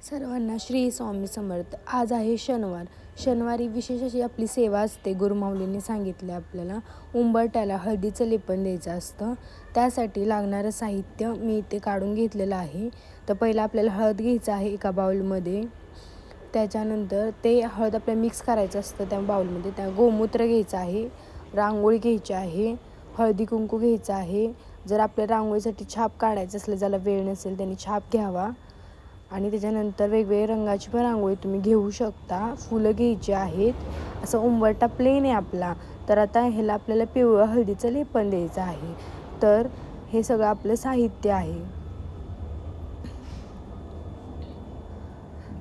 सर्वांना श्री स्वामी समर्थ. आज आहे शनिवार. शनिवारी विशेष अशी आपली सेवा असते. गुरुमाऊलींनी सांगितले आपल्याला उंबरठ्याला हळदीचं लेपन द्यायचं असतं. त्यासाठी लागणारं साहित्य मी इथे काढून घेतलेलं आहे. तर पहिलं आपल्याला हळद घ्यायचं आहे एका बाउलमध्ये. त्याच्यानंतर ते हळद आपल्याला मिक्स करायचं असतं त्या बाउलमध्ये. त्या गोमूत्र घ्यायचं आहे, रांगोळी घ्यायची आहे, हळदी कुंकू घ्यायचं आहे. जर आपल्या रांगोळीसाठी छाप काढायचं असलं, ज्याला वेळ नसेल त्यांनी छाप घ्यावा. आणि त्याच्यानंतर वेगवेगळ्या रंगाची पण रांगोळी तुम्ही घेऊ शकता. फुलं घ्यायची आहेत. असं उंबरठा प्लेन आहे आपला. तर आता ह्याला आपल्याला पिवळं हळदीचं लेपन द्यायचं आहे. तर हे सगळं आपलं साहित्य आहे.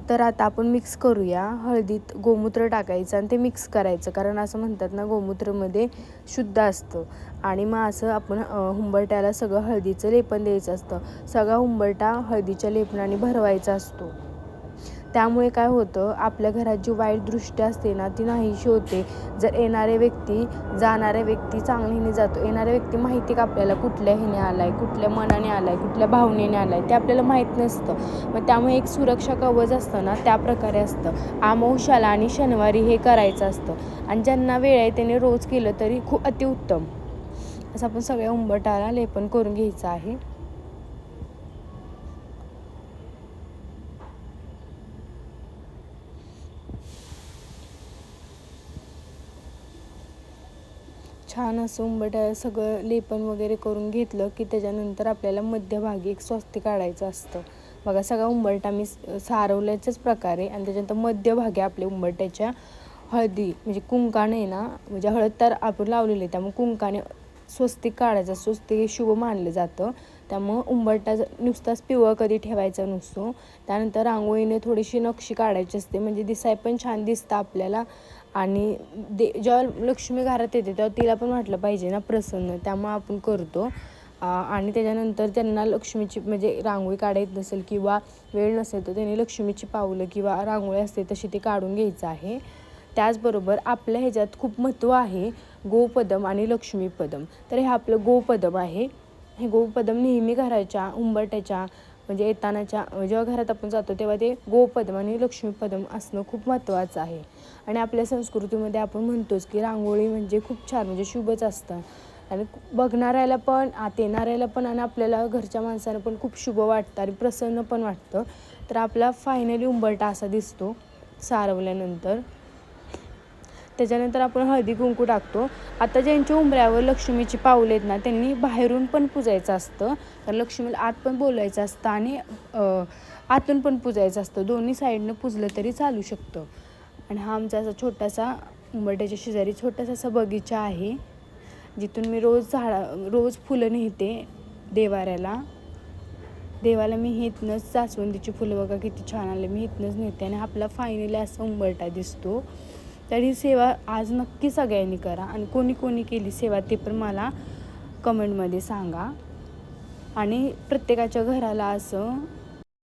तर आता आपण मिक्स करूया. हळदीत गोमूत्र टाकायचं आणि ते मिक्स करायचं, कारण असं म्हणतात ना गोमूत्रमध्ये शुद्ध असतं. आणि मग असं आपण उंबरठ्याला सगळं हळदीचं लेपन द्यायचं असतं. सगळा उंबरठा हळदीच्या लेपनाने भरवायचा असतो. त्यामुळे काय होतं, आपल्या घरात जी वाईट दृष्टी असते ना ती नाहीशी होते. जर जाणाऱ्या व्यक्ती चांगल्याने जातो. येणाऱ्या व्यक्ती माहिती का आपल्याला कुठल्या ह्याने आलाय, कुठल्या मनाने आलाय, कुठल्या भावनेने आलाय, ते आपल्याला माहीत नसतं. मग त्यामुळे एक सुरक्षा कवच असतं ना, त्या प्रकारे असतं. अमावस्याला आणि शनिवारी हे करायचं असतं. आणि ज्यांना वेळ आहे त्याने रोज केलं तरी खूप अतिउत्तम. असं आपण सगळ्या उंबरठ्याला लेपन करून घ्यायचं आहे. छान असं उंबरठ्याला सगळं लेपन वगैरे करून घेतलं की त्याच्यानंतर आपल्याला मध्यभागी एक स्वस्तिक काढायचं असतं. बघा, सगळा उंबरठा मी सारवल्याच्याच प्रकारे. आणि त्याच्यानंतर मध्यभागी आपल्या उंबरठ्याच्या हळदी म्हणजे कुंकाने ना, म्हणजे हळद तर आपण लावलेली आहे त्यामुळे कुंकाने स्वस्तिक काढायचं. स्वस्तिक हे शुभ मानलं जातं. त्यामुळं उंबरठा नुसताच पिवळा कधी ठेवायचा नसतो. त्यानंतर रांगोळीने थोडीशी नक्षी काढायची असते, म्हणजे दिसाय पण छान दिसतं आपल्याला. आणि जेव्हा लक्ष्मी घरात येते तेव्हा तिला पण वाटलं पाहिजे ना प्रसन्न, त्यामुळे आपण करतो. आणि त्याच्यानंतर त्यांना लक्ष्मीची म्हणजे रांगोळी काढायची नसेल किंवा वेळ नसेल तर त्यांनी लक्ष्मीची पावलं किंवा रांगोळी असते तशी ती काढून घ्यायचं आहे. त्याचबरोबर आपल्या ह्याच्यात खूप महत्त्व आहे गोपदम आणि लक्ष्मीपदम. तर हे आपलं गोपदम आहे. हे गोपदम नेहमी घराच्या उंबरठ्याच्या म्हणजे येतानाच्या जेव्हा घरात आपण जातो तेव्हा ते गोपदम आणि लक्ष्मीपदम असणं खूप महत्त्वाचं आहे. आणि आपल्या संस्कृतीमध्ये आपण म्हणतोच की रांगोळी म्हणजे खूप छान, म्हणजे शुभच असतं. आणि बघणाऱ्याला पण, आत येणाऱ्याला पण आणि आपल्याला घरच्या माणसांना पण खूप शुभ वाटतं आणि प्रसन्न पण वाटतं. तर आपला फायनली उंबरठा असा दिसतो सारवल्यानंतर. त्याच्यानंतर आपण हळदी कुंकू टाकतो. आता ज्यांच्या उंबऱ्यावर लक्ष्मीची पावलं आहेत ना त्यांनी बाहेरून पण पुजायचं असतं. तर लक्ष्मीला आत पण बोलायचं असतं आणि आतून पण पुजायचं असतं. दोन्ही साईडनं पुजलं तरी चालू शकतं. आणि हा आमचा असा छोटासा उंबरठ्याच्या शेजारी छोटासा असा बगीचा आहे, जिथून मी रोज फुलं नेते देवाला मी इथनंच जास्वंदीची फुलं बघा किती छान आले, मी इथनंच नेते. आणि आपला फायनली असा उंबरठा दिसतो. तर ही सेवा आज नक्की सगळ्यांनी करा. आणि कोणी केली सेवा ते पण मला कमेंटमध्ये सांगा. आणि प्रत्येकाच्या घराला असं